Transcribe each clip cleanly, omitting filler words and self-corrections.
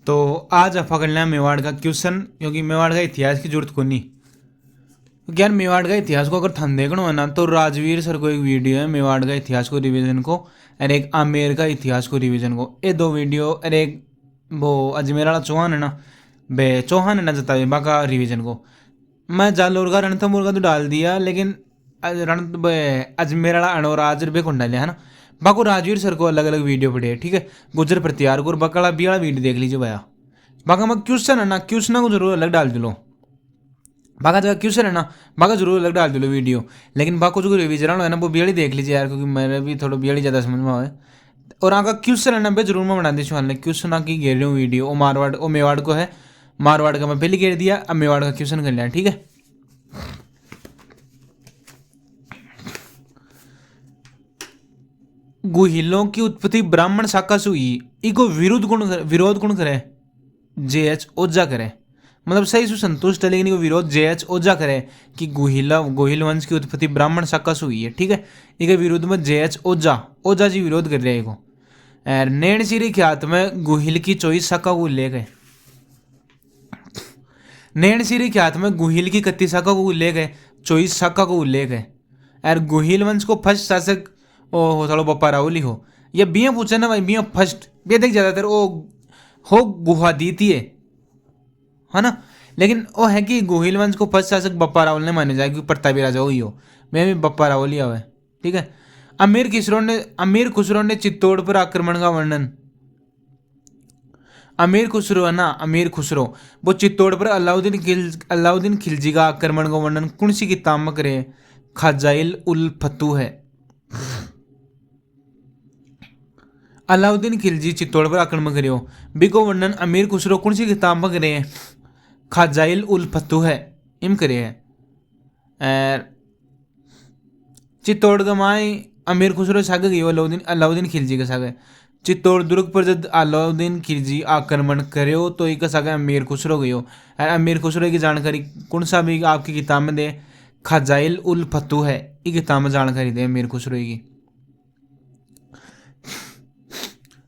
तो आज आप पकड़ना मेवाड़ का क्वेश्चन, क्योंकि मेवाड़ का इतिहास की जरूरत को नहीं। क्योंकि यार मेवाड़ का इतिहास को अगर थन देखना है ना, तो राजवीर सर को एक वीडियो है मेवाड़ का इतिहास को रिवीजन को, और एक आमेर का इतिहास को रिवीजन को। ये दो वीडियो, और एक वो अजमेर वाला चौहान है ना, बे चौहान है ना जताबा का रिवीजन को। मैं जालोर का रणथंभौर का तो डाल दिया, लेकिन अजमेर वाला अनोर आज रुपये कौन डाले है ना। बाको राजवीर सर को अलग अलग वीडियो पड़े है, ठीक है। गुजर प्रत्यार को और बकड़ा बी वाला वीडियो देख लीजिए भैया। बाका मैं क्वेश्चन है ना, क्वेश्चन को जरूर अलग डाल दिलो। बाका जगह क्वेश्चन है ना, बाका जरूर अलग डाल दिलो वीडियो। लेकिन बाको जो रिवीजन है ना, वो बियड़ी देख लीजिए यार, क्योंकि मेरे भी थोड़ा बियड़ी ज़्यादा समझ में आए। और आका क्वेश्चन है ना बे जरूर मैं बना दी हाल क्वेश्चन की घेर रही हूँ वीडियो। वो मारवाड़, वो मेवाड़ को है, मारवाड़ का मैं पहले घेर दिया, अब मेवाड़ का क्वेश्चन कर लिया, ठीक है। गुहिलों की उत्पत्ति ब्राह्मण शाखा से हुई, इको विरोध गुण करे जे एच ओझा करे। मतलब सही से संतुष्ट है, लेकिन को विरोध जे एच ओझा करे कि गोहिल वंश की उत्पत्ति ब्राह्मण शाखा से हुई है, ठीक है। इसके विरुद्ध में जे एच ओझा जी विरोध कर रहे हैं। नैण सिरी ख्यात में गुहिल की 24 शाखा को ले गए। नैण सिरी ख्यात में गुहिल की 31 शाखा को ले गए, 24 शाखा को ले गए। और गुहिल वंश को फर्स्ट शासक ओ थोड़ा बप्पा राहुल ही हो, ये बिया पूछे ना भाई, बिया फर्स्ट बिया देख ज्यादातर वो हो गुहा द्वितीय है ना। लेकिन वो है कि गोहिल वंश को फर्स्ट शासक बप्पा रावल ने माने जाए, क्योंकि प्रतापी राजा वही हो। मैं भी बप्पा रावल ही हुआ है, ठीक है। अमीर खुसरो ने चित्तौड़ पर आक्रमण का वर्णन। अमीर खुसरो है ना, अमीर खुसरो वो चित्तौड़ पर अलाउद्दीन खिलजी का आक्रमण का वर्णन कौन सी किताब में करे? खजाइल उल फतू है। अलाउद्दीन खिलजी चित्तौड़ पर आक्रमण करियो, बिको वर्णन अमीर खुसरो कौन सी किताब में करे? खजाइल उल फतू है, इम करे है। चित्तौड़ गमाए अमीर खुसरो सागे गई अलाउद्दीन खिलजी के सागे। चित्तौड़ दुर्ग पर जब अलाउद्दीन खिलजी आक्रमण करो तो एक सागे अमीर खुसरो गयो। और अमीर खुसरो की जानकारी कौन सा भी आपकी किताब में दे? खजाइल उल फतू है, ये किताब में जानकारी दे अमीर खुसरो की।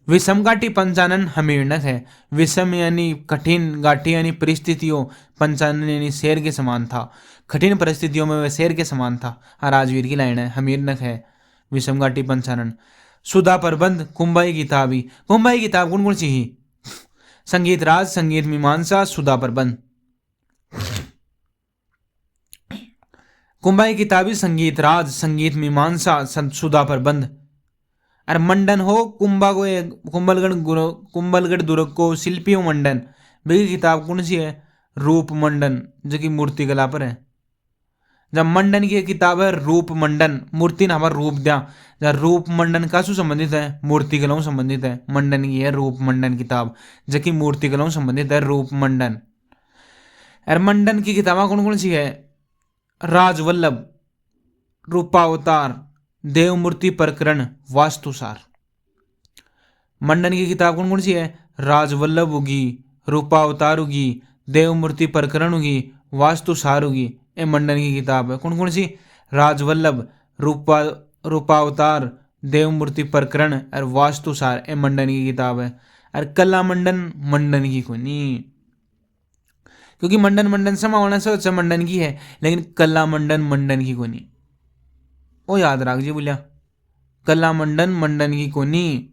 विषम घाटी पंचानन हमीरनक है। विषम यानी कठिन, घाटी यानी परिस्थितियों, पंचानन यानी शेर के समान था। कठिन परिस्थितियों में वह शेर के समान था। राजवीर की लाइन है, हमीरनक है विषम घाटी पंचानन। सुधा प्रबंध कुंभाई किताबी। कुंभाई किताब कौन कौन सी ही? संगीत राज, संगीत मीमांसा, सुधा प्रबंध। कुंभाई किताबी संगीत राज, संगीत मीमांसा, सुधा प्रबंध। और मंडन हो कुंभलगढ़ दुर्ग को शिल्पियों मंडन, बेगी किताब कौन सी है? रूप मंडन, जो कि मूर्ति कला पर है। जब मंडन की किताब है रूप मंडन, मूर्ति ना हमारा रूप दिया। जब रूप मंडन का संबंधित है? मूर्ति कलाओं संबंधित है। मंडन की है रूप मंडन किताब, जो कि मूर्ति कलाओं संबंधित है रूप मंडन। और मंडन की किताबें कौन कौन सी है? राजवल्लभ, रूपावतार, देवमूर्ति प्रकरण, वास्तुसार। मंडन की किताब कौन कौन सी है? राजवल्लभ होगी, रूपावतार होगी, देवमूर्ति प्रकरण होगी, वास्तुसार होगी। ये मंडन की किताब है। कौन कौन सी? राजवल्लभ, रूपावतार, देवमूर्ति प्रकरण और वास्तुसार, ये मंडन की किताब है। और कला मंडन, मंडन की कोई नहीं, क्योंकि मंडन समा होना से अच्छा मंडन की है, लेकिन कला मंडन मंडन की कोई नहीं। वो याद रख जी बोलिया, कला मंडन मंडन की कोनी।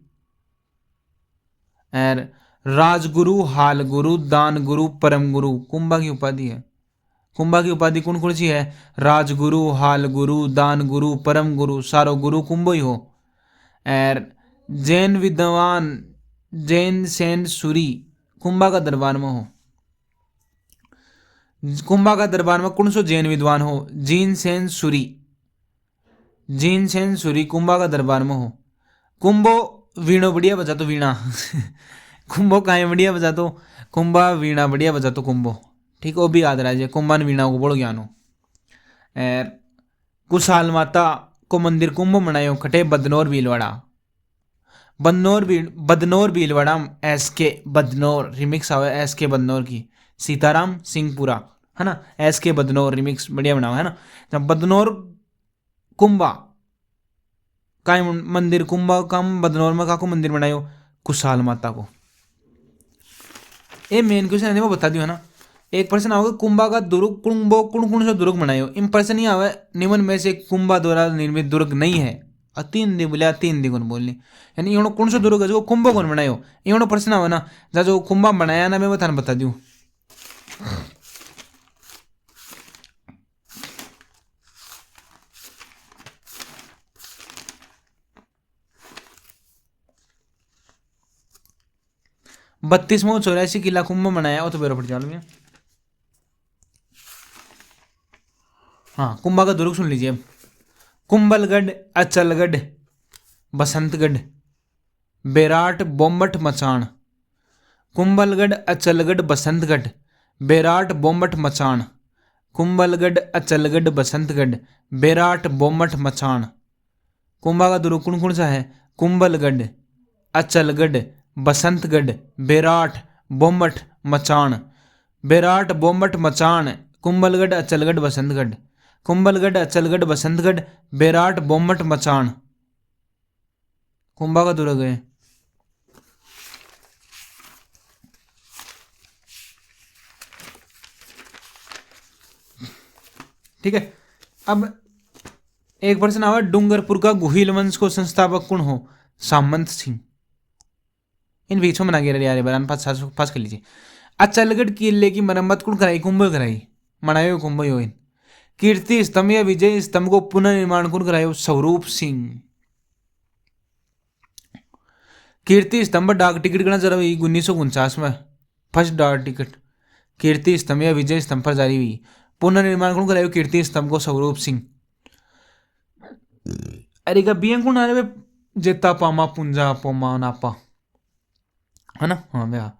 और राजगुरु, हाल गुरु, दान गुरु, परम गुरु कुंभा की उपाधि है। कुंभा की उपाधि कौन कौन सी है? राजगुरु, हाल गुरु, दान गुरु, परम गुरु, सारो गुरु कुंभो ही हो। और जैन विद्वान जैन सेन सूरी कुंभा का दरबार में हो। कुंभा का दरबार में कौन सो जैन विद्वान हो? जीन सेन सूरी, जीन सेन सूरी कुंभा का दरबार में हो। कुंभो वीणो बढ़िया बजा तो वीणा कुंभो काए बढ़िया बजा तो कुंभा, वीणा बढ़िया बजा तो कुंभो, ठीक वो भी याद रहा है। कुंभा ने वीणा को बोलो ज्ञान हो। कुशाल माता को मंदिर कुंभ मनायो खटे बदनौर भीलवाड़ा। बदनौर भीलवाड़ा एस के बदनौर रिमिक्स आवे एस के बदनौर की। सीताराम सिंहपुरा है ना, एस के बदनौर रिमिक्स बढ़िया बनाओ है ना। जब बदनौर कुंभा का मंदिर, कुंभा का बदनौर में का को मंदिर बनायो? कुशाल माता को। ये मेन क्वेश्चन है, वो बता दियो ना। एक प्रश्न आओगे कुंभा का दुर्ग कुंभो कुण कुण से दुर्ग बनायो, इन प्रश्न नहीं आवे निम्न में से कुंभा द्वारा निर्मित दुर्ग नहीं है। तीन दी बोलिया, तीन दी कौन बोलनी, यानी इन्होंने कौन सा दुर्ग है जो कुंभो कौन बनायो, इन्होंने प्रश्न आवे ना, जो कुंभा बनाया ना मैं वो थाने बता दूं। बत्तीसवां 84 किला कुंभ बनाया वो तो बेरो पड़ जाओ भैया। हाँ कुंभा का दुर्ग सुन लीजिए, कुंभलगढ़, अचलगढ़, बसंतगढ़, बेराट, बोम्बट, मचान। कुंभलगढ़, अचलगढ़, बसंतगढ़, बेराट, बोम्बट, मचान। कुंभलगढ़, अचलगढ़, बसंतगढ़, बेराट, बोम्बट, मचान। कुंभा का दुर्ग कौन कौन सा है? कुंभलगढ़, अचलगढ़, बसंतगढ़, बेराट, बोम्बट, मचान। बेराट, बोम्बट, मचान, कुंभलगढ़, अचलगढ़, बसंतगढ़। कुंभलगढ़, अचलगढ़, बसंतगढ़, बेराट, बोम्बट, मचान। कुंभा का दुर्ग है। ठीक है, अब एक प्रश्न आवा, डूंगरपुर का गुहिल वंश को संस्थापक कौन हो? सामंत सिंह। इन बीचों में ना गिर यार बयान पास कर लीजिए। अचलगढ़ किले की मरम्मत कौन कराई? कुंभ कराई, मनायो कुंभ यो। कीर्ति स्तंभ या विजय स्तंभ को पुनर्निर्माण कौन करायो? स्वरूप सिंह। कीर्ति स्तंभ डाक टिकट गणा जरा 1949 में फर्स्ट डाक टिकट कीर्ति स्तंभ या विजय स्तंभ पर जारी हुई। पुनर्निर्माण कौन करायो? कीर्ति स्तंभ को स्वरूप सिंह। अरे का बियं कौन आ रहे? जेता पामा पुंजा पोमा नापा, है ना? हाँ भैया।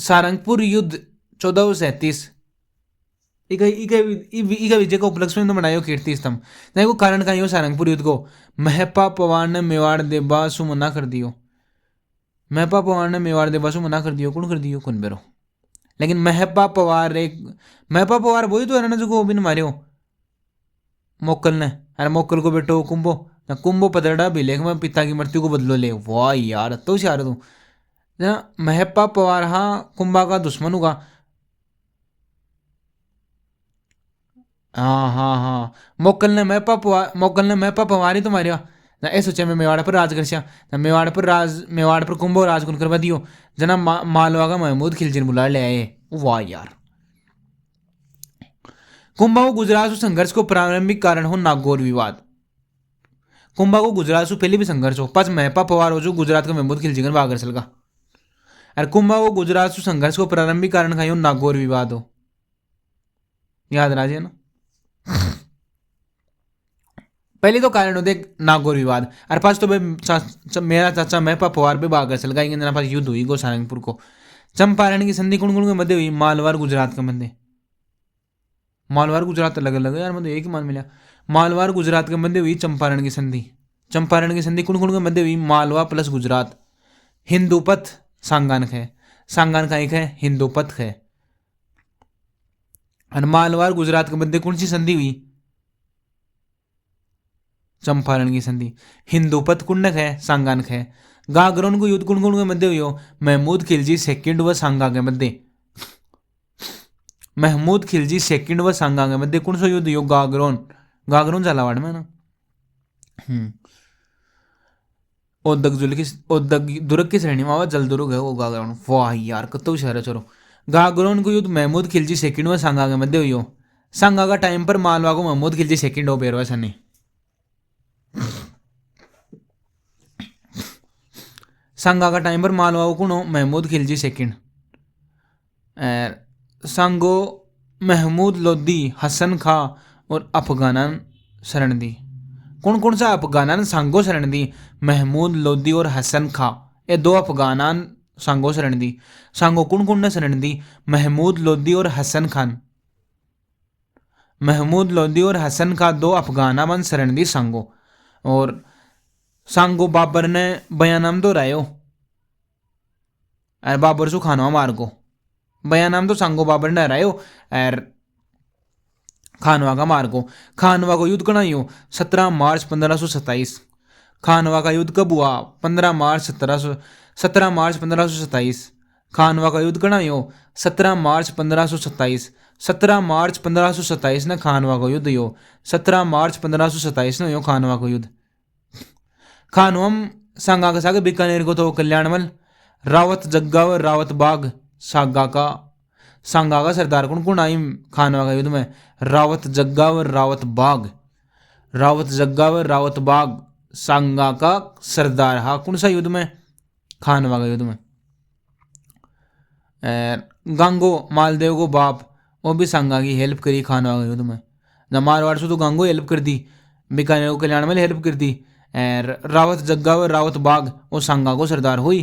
सारंगपुर युद्ध 1437 इका विजय को उपलक्ष्य में बनायो कीर्ति स्तंभ। नहीं वो कारण का यो सारंगपुर युद्ध को महपा पवार ने मेवाड़ देबा सु मना कर दियो। महपा पवार ने मेवाड़ देबा सु मना कर दियो, कौन कर दियो? कौन बेरो। लेकिन महपा पवार एक महपा पवार वही तो है ना जो को बिन मारियो मोकल ने। अरे मोकल को बेटो कुंभो ना, कुंभो पदड़ा भी लेख में पिता की मृत्यु को बदलो ले। वाह यार तो यार तू ना, महपा पवार हाँ कुंभा का दुश्मन होगा। हाँ हाँ हाँ, मोकल ने महपा पवार ही तो मारिया ना। ऐ सोचा मैं मेवाड़ पर राज करसिया ना, मेवाड़ पर कुंभो राज कुन करवा दियो जना। मालवा का महमूद खिलजी बुला ले आए। वाह यार। कुंभा को गुजरात से संघर्ष को प्रारंभिक कारण हो नागौर विवाद। कुंभा को गुजरात से पहले भी संघर्ष हो, पांच महपा पवार हो जो गुजरात का महमूद खिलजी बागर चल का। और कुंभा को गुजरात से संघर्ष को प्रारंभिक कारण का नागौर विवाद हो, याद राजे ना। पहले तो कारण होते नागौर विवाद, और पास तो मेरा चाचा महपा पवार पे बागर चल गई पास युद्ध हुई गो सारंगपुर को। चंपारण की संधि कुण कुण के मध्य हुई? मालवार गुजरात के मध्य। मालवार गुजरात अलग अलग है यार, मतलब एक ही मान मिला। मालवार गुजरात के मध्य हुई चंपारण की संधि। चंपारण की संधि कुण कुण के मध्य हुई? मालवा प्लस गुजरात। हिंदूपथ सांगानक है, सांगान का एक है हिंदूपथ है। और मालवार गुजरात के मध्य कौन सी संधि हुई? चंपारण की संधि। हिंदूपथ कुंडक है, सांगानक है। गागरोन को युद्ध कुण कुण के मध्य हुई हो? महमूद खिलजी सेकंड व सांगा के मध्य। महमूद खिलजी सेकंड व सांगा के मध्य कौन सा युद्ध हो? गागरोन झालावाड़ में ना। औद्योगिक दुर्ग की श्रेणी में आवा जल दुर्ग है वो गागरोन। वाह यार कतो शहर है। चलो गागरोन को युद्ध महमूद खिलजी सेकंड व सांगा के मध्य हुई हो। सांगा का टाइम पर मालवा को महमूद खिलजी सेकंड हो बेरवा सनी। सांगा का टाइम पर मालवा को कौन हो? महमूद खिलजी सेकंड। सांगो महमूद लोदी, हसन खां और अफगानान शरण दी। कौन कौन सा अफगानान सांगो शरण दी? महमूद लोदी और हसन खां, ये दो अफगानान सांगो शरण दी। सांगो कौन कौन ने शरण दी? महमूद लोदी और हसन खान। महमूद लोदी और हसन खान दो अफगानान शरण दी सांगो। और सांगो बाबर ने बयानाम तो रायो, अरे बाबर सु खानवा मार को बयानाम तो सांगो बाबर ने रायो और खानवा का मार को। खानवा को युद्ध कनाई हो 17 मार्च 1527। खानवा का युद्ध कब हुआ? 17 मार्च 1527। खानवा का युद्ध कना यो 17 मार्च 1527। 17 मार्च 1527 ने खानवा का युद्ध यो 17 मार्च 1527 ने यो खानवा का युद्ध। खानवम सांगा का साग बीकानेर को तो कल्याणमल रावत जग्गा व रावत बाग सांगा का सरदार कौन कौन आई खानवा का युद्ध में? रावत जग्गा व रावत बाग। रावत जग्गा व रावत बाग सांगा का सरदार। हा कौन सा युद्ध में? खानवा का युद्ध में। गांगो मालदेव को बाप वो भी सांगा की हेल्प करी खानवा के युद्ध में। जब मारवाड़ से तो गांगो हेल्प कर दी, बीकानेर को कल्याण में हेल्प कर दी। रावत जग्गा व रावत बाग वो सांगा को सरदार हुई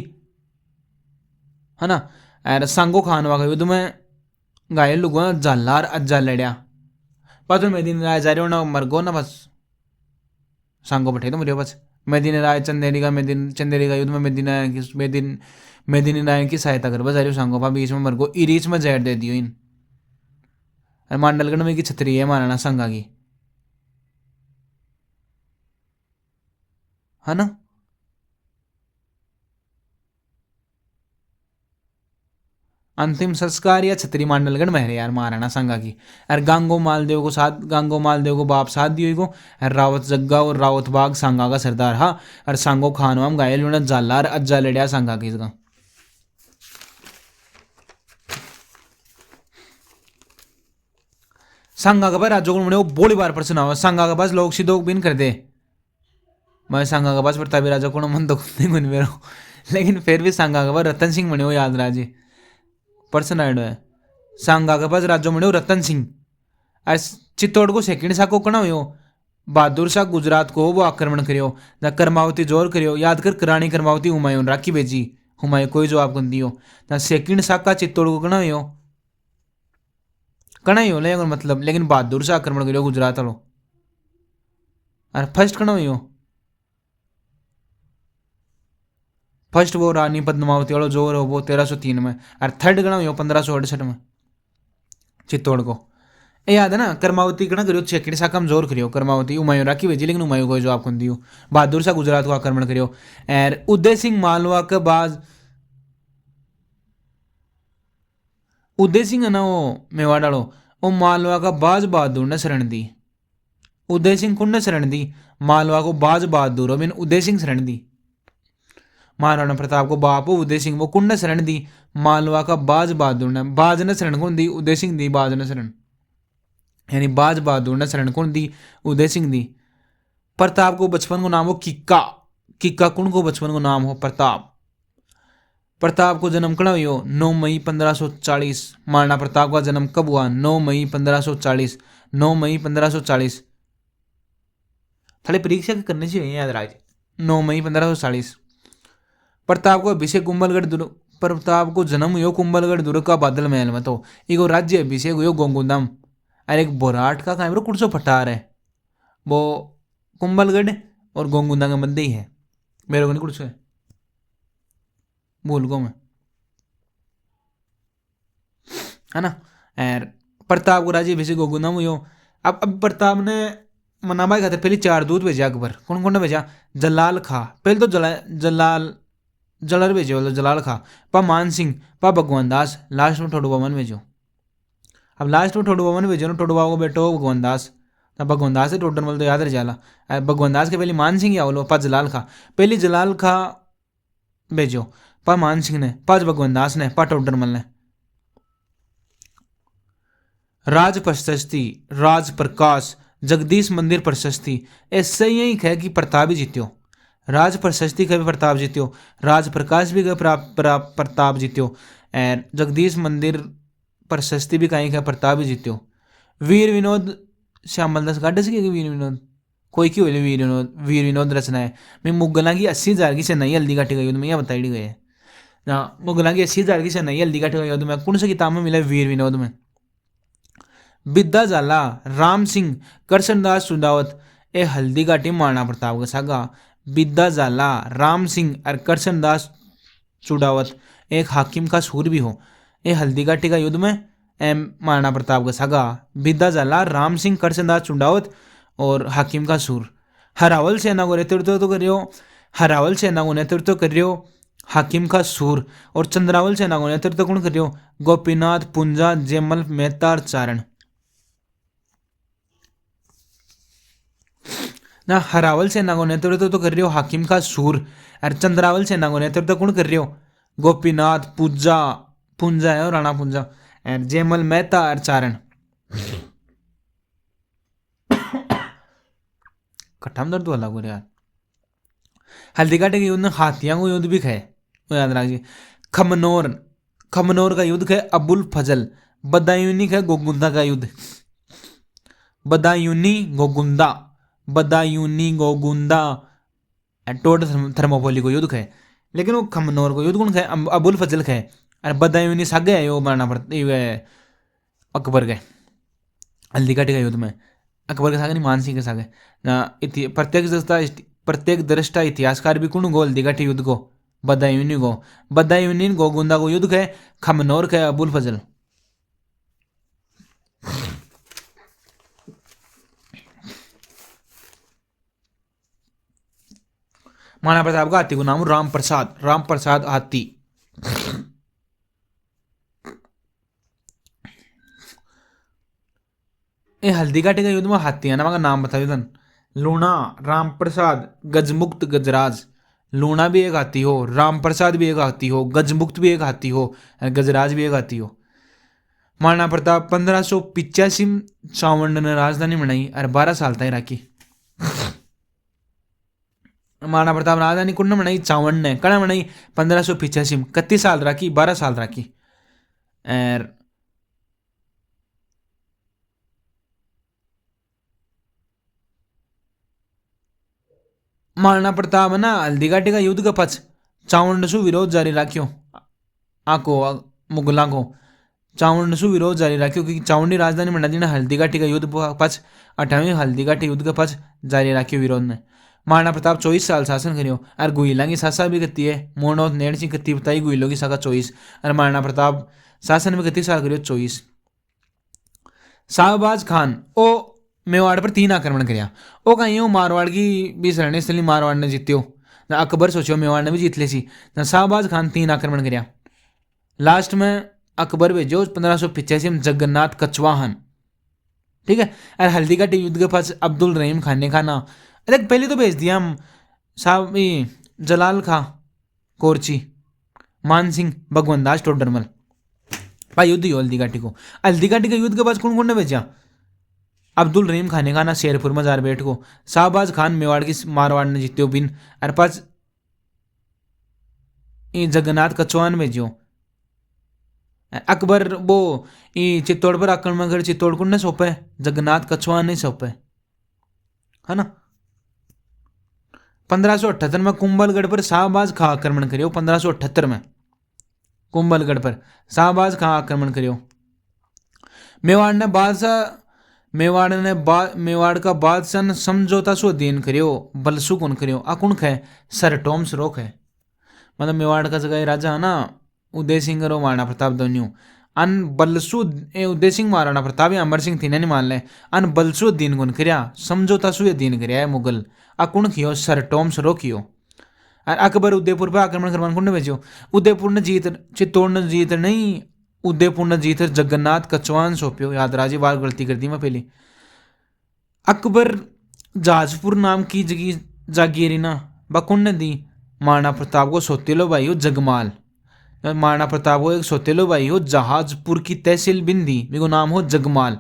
है ना। और सांगो खानवा के युद्ध में घायल लोगों जल्लार अज्जा लड़िया पात्र मेदिन राय जा रहे हो ना मर गो ना बस सांगो बैठे तो मुझे बस मेदिन राय चंदेरी का युद्ध में मेदिन राय की सहायता कर बस सांगो पा बीच में मर गो इरीच में जहर दे दियो इन। मांडलगढ़ में की छतरी है महाराणा सांगा की है ना। अंतिम संस्कार या छतरी मांडलगढ़ में है यार महाराणा सांगा की। और गांगो मालदेव को बाप साथ दियो को। रावत जग्गा और रावत बाग सांगा का सरदार हा। और सांगो खानवाम घायल जालार अज्जा लड़िया सांगा की इसका। सांगा का पास राज्यों को बोली बार प्रश्न आवा। सांगा का पास लोग सीधो बिन कर दे मैं सांगा का पास प्रतापी राजा को मन तो गुन मेरो लेकिन फिर भी सांगा का पास रतन सिंह बने हो याद राजे पर्सन आइड है। सांगा के पास राज्यों में रतन सिंह। और चित्तौड़ को सेकंड सा को कना हो बहादुर शाह गुजरात को वो आक्रमण करियो न कर्मावती जोर करियो याद कर रानी कर्मावती हुमायूं राखी भेजी हुमायूं कोई जवाब कर दियो न सेकंड सा का चित्तौड़ को कना हो लेकिन मतलब लेकिन बहादुर शाह आक्रमण करियो गुजरात वालों। और फर्स्ट कना हो फर्स्ट वो रानी पद्मावती वालों जोर हो वो 1303 में। और थर्ड गणा हो 1568 में चित्तौड़ को। ये याद है ना कर्मावती गणा करियो सेकंड सा कम जोर करियो कर्मावती हुमायूं राखी भेजी लेकिन हुमायूं को जवाब कौन दियो। बहादुर शाह गुजरात को आक्रमण करियो। और उदय सिंह मालवा के बाद उदय सिंह है ना वो मेवाड़ वालों वो मालवा का बाज बहादुर ने शरण दी। उदय सिंह कौन ने शरण दी? मालवा को बाज बहादुर हो उदय सिंह शरण दी। महाराणा प्रताप को बाप उदय सिंह वो कुंड ने शरण दी मालवा का बाज बहादुर ने। बाज ने शरण कौन दी? उदय सिंह दी बाज ने शरण यानी बाज बहादुर ने शरण कौन दी? उदय सिंह दी। प्रताप को बचपन को नाम हो किक्का। किक्का कुंड को बचपन को नाम हो प्रताप। प्रताप को जन्म कड़ा हुई 9 मई 1540। महाराणा प्रताप का जन्म कब हुआ? 9 मई 1540। 9 मई 1540 थोड़ी परीक्षा करनी चाहिए याद राज 9 मई 1540। प्रताप को अभिषेक कुंभलगढ़ प्रताप को जन्म हुआ कुंभलगढ़ दुर्ग का बादल महल में। तो एक राज्य अभिषेक हुआ गोंगुदाम। और एक बोराट का काम कुछ फटार है वो कुंभलगढ़ और गोंगुदा के मध्य ही है मेरे को नहीं कुछ है भूल गो मैं है ना। और प्रताप को राज्य अभिषेक गोंगुदाम हुआ। अब प्रताप ने मनाबाई खाते पहले 4 दूत भेजा अकबर। कौन कौन ने भेजा? जलाल खा पहले तो जलर भेजो बोलो जलाल खा पा मान सिंह पा भगवान दास लास्ट में ठोडू बमन भेजो। अब लास्ट में ठोडू बमन भेजो ना ठोडू बाबू को बेटो भगवान दास तब भगवान दास से टोडर मल तो याद रह जाला। भगवान दास के पहले मान सिंह या बोलो पा जलाल खा पहले जलाल खा भेजो पा मान सिंह ने पा भगवान दास ने पा टोडर मल ने। राज प्रशस्ति राज प्रकाश जगदीश मंदिर प्रशस्ति ऐसे यही है कि प्रताप ही जीत्यो। राज प्रशस्ति का भी प्रताप जीत्यो राज प्रकाश भी प्रताप जीत्यो और जगदीश मंदिर प्रशस्ति भी कहीं का प्रताप ही जीत्यो। वीर विनोद श्यामल दास गाढ़ से वीर विनोद कोई क्यों वीर विनोद रचना है। मैं मुगलों की 80,000 की सेनाई हल्दी काटी गई मैं यह बताई गई है ना। मुगलों की 80,000 की सेनाई हल्दी काटी गई युद्ध में कौन सा किताब में मिला? वीर विनोद में। बिद्दा जाला राम सिंह करशनदास सुदावत ए हल्दी घाटी महाराणा प्रताप का सागा। बिद्दा जाला राम सिंह और करशनदास चुड़ावत एक हाकिम का सूर भी हो। ए हल्दी घाटी का युद्ध में महाराणा प्रताप का सागा। बिद्दा जाला राम सिंह करशनदास चुड़ावत और हाकिम का सूर। हरावल सेना को नेतृत्व तो करियो हाकिम का सूर और चंद्रावल सेना को नेतृत्व कौन करियो? गोपीनाथ पुंजा जयमल मेहता और चारण। ना हरावल सेना को नेतृत्व तो कर रही हो हाकिम का सूर, और चंद्रावल सेना को नेतृत्व कौन कर रही हो? गोपीनाथ पुंजा, पुंजा है और राणा पुंजा, और जयमल मेहता और चारण। कट्ठा में दर्द वाला को यार। हल्दीघाटी के युद्ध में हाथियों को युद्ध भी खे, वो याद रखिए। खमनोर, खमनोर का युद्ध खे अबुल फजल। बदायूनी खे गोगुंदा का युद्ध, बदायूनी गोगुंदा, बदायूनी गोगुंदा टोट थर्मोपोली को युद्ध खे। लेकिन वो खमनोर को युद्ध कौन खे? अबुल फजल खे। और बदायूनी सागे है वो मारना पड़ता अकबर के हल्दीघाटी का युद्ध में। अकबर के सागे नहीं, मानसिंह के सागे। प्रत्येक दृष्टा इतिहासकार भी कौन गो हल्दीघाटी युद्ध को? बदायूनी गो। बदायूनी गोगुंदा को युद्ध खे, खमनोर खे अबुल फजल। महाराणा प्रताप का हाथी को नाम राम प्रसाद, राम प्रसाद हाथी। ये हल्दीघाटी का युद्ध में हाथी है ना, का नाम बताइए तन। लूणा, राम प्रसाद, गजमुक्त, गजराज। लूणा भी एक हाथी हो, राम प्रसाद भी एक हाथी हो, गजमुक्त भी एक हाथी हो, और गजराज भी एक हाथी हो। महाराणा प्रताप 1585 चावंड ने राजधानी बनाई और 12 साल तक राखी। महाराणा प्रताप राजधानी कुंड बनाई चावंड ने, कड़ा बनाई 1585 में, 31 साल राखी, 12 साल राखी। और महाराणा प्रताप ना हल्दीघाटी का युद्ध का पछ चावंड सु विरोध जारी राख्यो। आको मुगलों को चावंड सु विरोध जारी राख्यो, क्योंकि चावंडी राजधानी बना दी ना। हल्दीघाटी का युद्ध पछ 18वीं हल्दीघाटी युद्ध का पछ जारी राख्यो विरोध में। महाराणा प्रताप 24 साल शासन करियो, और गुहिला की सासा भी करती है। मोहनोत नेड़ सिंह कत्ती बताई, गुहिलों की साका 24, और महाराणा प्रताप शासन में कितने साल करियो? 24। शाहबाज खान ओ मेवाड़ पर 3 आक्रमण कराया। ओ कहीं हो मारवाड़ की 20 रणस्थली मारवाड़ ने जीत्यो ना। अकबर सोचो मेवाड़ ने भी जीत ले सी ना। शाहबाज खान 3 आक्रमण कराया। लास्ट में अकबर भेजो 1585 में जगन्नाथ कछवाहन, ठीक है। और हल्दीघाटी युद्ध के पास अब्दुल रहीम खान ने खाना, अरे पहले तो भेज दिया हम साहब जलाल खां कोरची, मान सिंह, भगवंत दास टोडरमल। भाई युद्ध ही हल्दीघाटी को। हल्दीघाटी के युद्ध के बाद कौन कौन ने भेजा? अब्दुल रहीम खान ने खाना शेरपुर मजार बैठ को। शाहबाज खान मेवाड़ की मारवाड़ ने जीत्यो बिन, और पास जगन्नाथ कछवाहन भेजियो। अकबर वो चित्तौड़ पर आक्रमण कर, चित्तौड़ को ने सौंपे, जगन्नाथ कछवाहन नहीं सौंपे, है ना। 1578 में कुंभलगढ़ पर शाहबाज खां आक्रमण करियो। 1578 में कुंभलगढ़ पर शाहबाज खां आक्रमण करियो। मेवाड़ ने बादशाह, मेवाड़ का बादशाह ने समझौता सु अधीन करियो, बलसु कौन करियो? अकुण खे सर टॉम्स रोक है, मतलब मेवाड़ का जगह राजा है ना उदय सिंह और महाराणा प्रताप दोनों। अन बलसु उदय सिंह महाराणा प्रताप या अमर सिंह थी नहीं मान ले। अन बलसु अधीन कौन करिया? समझौता सु अधीन करिया है मुगल। अकुण कियो सर टॉम्स रोकियो। और अकबर उदयपुर पर आक्रमण करवाने कौन ने भेजो? उदयपुर ने जीत, चित्तौड़ ने जीत नहीं, उदयपुर ने जीत जगन्नाथ कछवाहन सौंप्यो। याद राजी बार गलती कर दी मैं पहले। अकबर जाजपुर नाम की जगह जागीरी ना बकुन ने दी महाराणा प्रताप को सौतेलो भाई हो जगमाल। महाराणा प्रताप को एक सौतेलो भाई हो जहाजपुर की तहसील बिंदी, मेरे नाम हो जगमाल।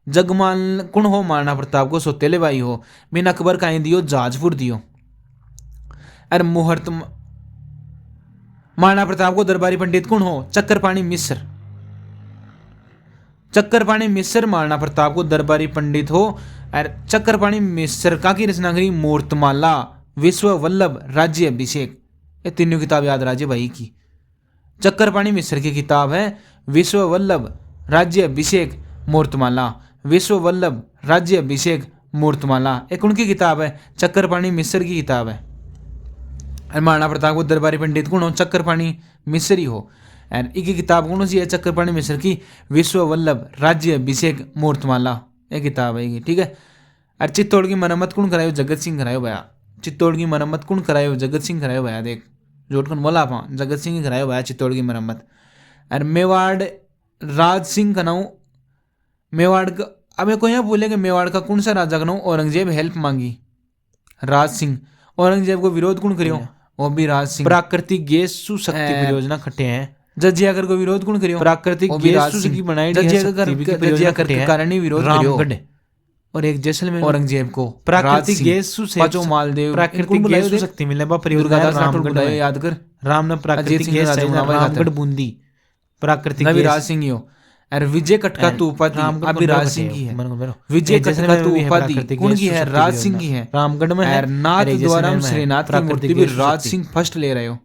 जगमाल कौन हो? महाराणा प्रताप को सौतेले भाई हो। बिन अकबर कहीं दियो जहाजपुर दियो। अरे मुहूर्त महाराणा प्रताप को दरबारी पंडित कौन हो? चक्करपाणी मिश्र। चक्करपाणी मिश्र महाराणा प्रताप को दरबारी पंडित हो। और चक्करपाणी मिश्र का की रचना करी मूर्तमाला, विश्व वल्लभ, राज्य अभिषेक। ये तीनों किताब याद राज्य भाई की। चक्करपाणी मिश्र की किताब है विश्व वल्लभ, राज्य अभिषेक, मूर्तमाला। विश्व वल्लभ, राज्य अभिषेक, मूर्तमाला एक उनकी किताब है, चक्करपाणी मिश्र की किताब है। और महाराणा प्रताप को दरबारी पंडित कौन हो? चक्करपाणी मिश्र ही हो। और एक किताब कौन सी है? चक्करपाणी मिश्र की विश्व वल्लभ, राज्य अभिषेक, मूर्तमाला ये किताब है, ठीक है। और चित्तौड़ की मरम्मत कौन करायो? जगत सिंह करायो भैया। चित्तौड़ की मरम्मत कौन करायो? जगत सिंह करायो भैया। देख जोटकन बोला पा जगत सिंह करायो भाया चित्तौड़ की मरम्मत। और मेवाड़ राज सिंह का नाम मेवाड़ का, अब को यहाँ बोले कि मेवाड़ का कौन सा राजा का नाम औरंगजेब हेल्प मांगी, राज सिंह। औरंगजेब को विरोध कौन करियो, वो भी राज सिंह। प्राकृतिक गैस शक्ति परियोजना खट्टे हैं, जजियाकर को विरोध कौन करियो, प्राकृतिक गैस की बनाई जजियाकर के कारण ही विरोध करियो। और एक जैसलमेर औरंगजेब को प्राकृतिक गैस पाचो मालदेव प्राकृतिक गैस शक्ति मिलने बा परियोजना रामगढ़ याद कर, राम ने प्राकृतिक गैस रामगढ़ बूंदी प्राकृतिक राज सिंह ही हो। और विजय कटका तो उपाधि अभी राज सिंह की है, विजय कटका तो उपाधि कौन की है, राज सिंह की है रामगढ़ में। नाथ द्वारा श्रीनाथ की मूर्ति भी राज सिंह फर्स्ट ले रहे हो।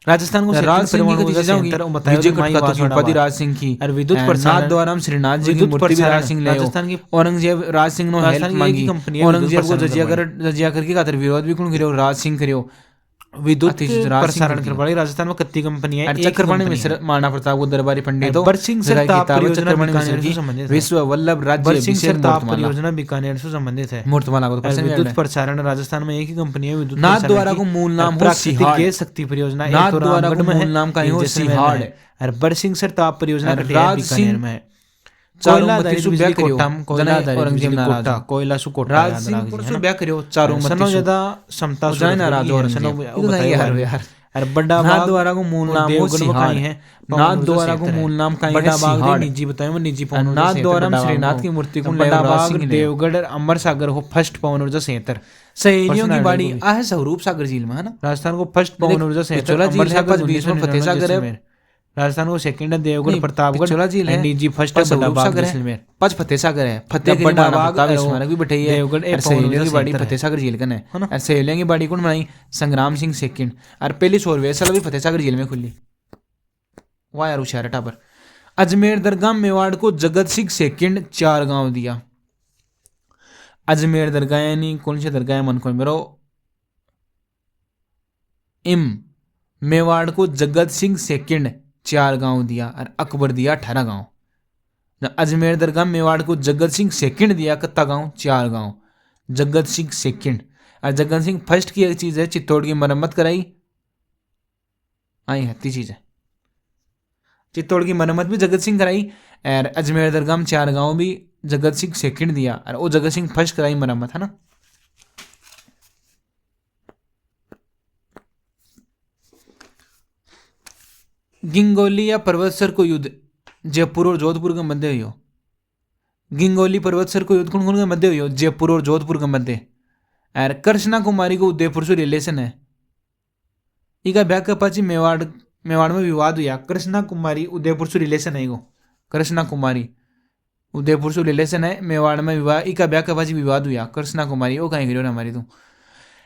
राजस्थान को राज सिंह की विजय कटका तो उपाधि राज सिंह की, और विद्युत प्रसाद द्वारा श्रीनाथ जी की मूर्ति भी राज सिंह ले। राजस्थान की औरंगजेब राज सिंह ने हेल्प मांगी, औरंगजेब को जजिया करके खातिर विरोध भी कौन करियो, राज सिंह करियो। विद्युत प्रसारण करवाड़ी राजस्थान में कत्ती कंपनी है, चक्रपाणी मिश्र महाराणा प्रताप को दरबारी पंडित बरसिंह सरताप परियोजना विश्व वल्लभ राज्य परियोजना बीकानेर से संबंधित है। मूर्तमाला को विद्युत प्रसारण राजस्थान में एक ही कंपनी है। नाथ द्वारा को मूल नाम प्राकृतिक गैस शक्ति परियोजना, नाथ द्वारा को मूल नाम का ही सिहाड़ है। और बरसिंह सरताप परियोजना बीकानेर में है। चारों मती सु ब्याह करियो औरंगजेब नाराज कोयला सु कोटा राज सिंह पर सु ब्याह करियो चारों मती सु ज्यादा समता सु नाराज औरंगजेब यार। और बड़ा नाथ द्वारा को मूल नाम वो सिहाड़ है, नाथ द्वारा को मूल नाम का बड़ा बाग निजी बताए वो निजी पवन नाथ द्वारा श्रीनाथ की मूर्ति को बड़ा बाग देवगढ़ अमर सागर हो फर्स्ट पवन ऊर्जा संयंत्र सहेलियों की बाड़ी आ है स्वरूप सागर झील में है ना। राजस्थान को फर्स्ट पवन ऊर्जा संयंत्र अमर सागर बीच में फतेह सागर है। राजस्थान को सेकंड है देवगढ़ प्रतापगढ़ झील है, निजी फर्स्ट है बड़ा बाग जैसलमेर, पांच फतेह सागर है, फतेह बड़ा बाग स्मारक भी बैठी है। देवगढ़ एक सहेलियों की बाड़ी फतेह सागर झील कन है और सहेलियों की बाड़ी कौन बनाई, संग्राम सिंह सेकंड। और पहली 100वीं साल भी फतेह सागर झील में खुली। वाह यार होशियार टापर। अजमेर दरगाह मेवाड़ को जगत सिंह सेकंड 4 गांव दिया। अजमेर दरगाह यानी कौन सी दरगाह मन को मेरो मेवाड़ को जगत सिंह सेकंड 4 गांव दिया और अकबर दिया 18 गांव। अजमेर दरगाह मेवाड़ को जगत सिंह सेकंड दिया, कितना गांव, 4 गांव। जगत सिंह सेकंड और जगत सिंह फर्स्ट की एक चीज है चित्तौड़ की मरम्मत कराई, आई हत्ती चीज है। चित्तौड़ की मरम्मत भी जगत सिंह कराई और अजमेर दरगाह में 4 गांव भी जगत सिंह सेकंड दिया और वो जगत सिंह फर्स्ट कराई मरम्मत है ना। गिंगोली या पर्वतसर को युद्ध जयपुर और जोधपुर के मध्य हुई हो। गिंगोली पर्वतसर को युद्ध कौन-कौन के मध्य हुई हो, जयपुर और जोधपुर के मध्य। और कृष्णा कुमारी को उदयपुर से रिलेशन है। इका ब्याह के पाची मेवाड़ में विवाद हुआ। कृष्णा कुमारी उदयपुर से रिलेशन है। इको कृष्णा कुमारी उदयपुर से रिलेशन है, मेवाड़ में विवाह, इका ब्याह के पाची विवाद हुआ। कृष्णा कुमारी वो कहीं गिरो ना हमारी तू।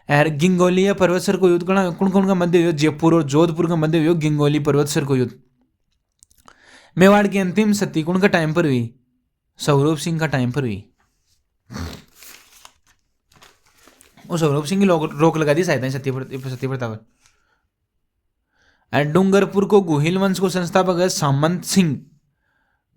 और गिंगोली या पर्वतसर को युद्ध करना कौन कौन का मध्य हुआ, जयपुर और जोधपुर का मध्य हुआ गिंगोली पर्वतसर को युद्ध। मेवाड़ की अंतिम सती कौन का टाइम पर हुई, स्वरूप सिंह का टाइम पर हुई। वो स्वरूप सिंह की रोक लगा दी शायद सती प्रथा पर। और डूंगरपुर को गुहिल वंश को संस्थापक है सामंत सिंह।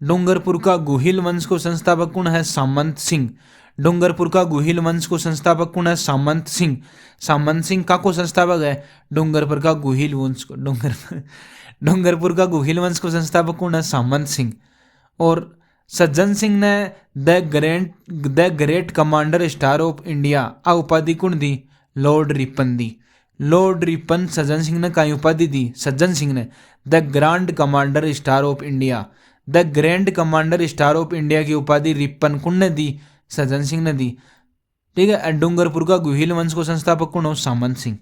डूंगरपुर का गुहिल वंश को संस्थापक कौन है, सामंत सिंह। डूंगरपुर का गुहिल वंश को संस्थापक कौन है, सामंत सिंह। सामंत सिंह का को संस्थापक है, डूंगरपुर का गुहिल वंश को डूंगरपुर का गुहिल वंश को संस्थापक कौन है, सामंत सिंह। और सज्जन सिंह ने the great commander star of India आ उपाधि कौन दी, लॉर्ड रिपन दी। लॉर्ड रिपन सज्जन सिंह ने कई उपाधि दी, सज्जन सिंह ने the grand commander star of India. The grand commander star of India की उपाधि रिपन कौन ने दी, सज्जन सिंह ने दी। ठीक है। डूंगरपुर का गुहिल वंश को संस्थापक कौन हो, सामंत सिंह।